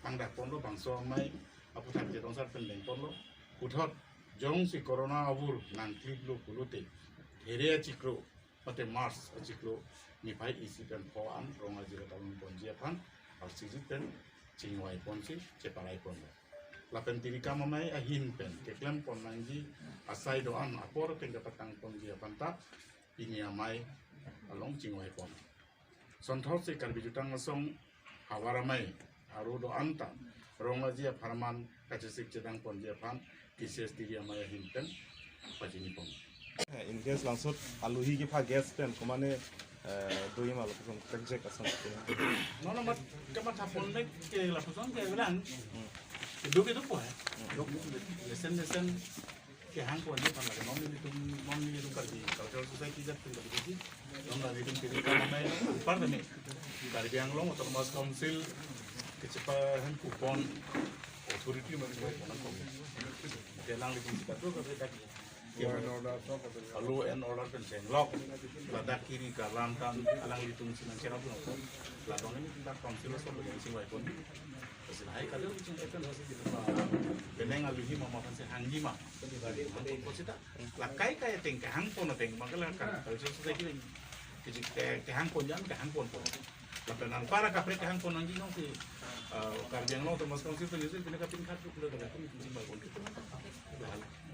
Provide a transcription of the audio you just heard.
pangdak pon lo bangso mai apu tham je dongsar pen leng pon lo uthot jong si corona abur nang klip lo kulute here chikro mate mars chikro ni pai isi pen po an ronga jira talun pon je pan al siji pen chingwai pon si cheparai pon la pen tirika mamai a hin pen keklem pon nangji asai do an apor pen patang pon je panta ini amai along chingwai pon sonthor se karbi jutang asong hawaramai aru do anta ronga jia farman kacesik jedang pon je pan kises tiri amai hin pen pajini pon in case langsut aluhi ki pha gas pen komane doi mal pun kajek asam no mat kamat hapon nek ke la puson ke bilang do ke do po hai lesen ke hang ko ni pan la non ni tum kar di cultural society jat tu lagi di non la di tum ke ka mai par de me kar bi anglong atau mas council ke cepa han kupon authority man ko ko kelang di tum ka to ka dak law and order pen lock ladak kiri kalam tan alang ditung sinan kera pun la dong ini kita council so bagian sing wai pun kesilai kada ucing etan hasi di tempat beneng aluhi mama pan se hangji ma hang pon sita la kai kai teng ke hang pon teng mangala kan kalau society ke hang pon jan ke hang pon la penan para kapre ke hang pon anjing no si karjang no termas council tu ni sini kapin khat tu kuda kada kun sing wai pon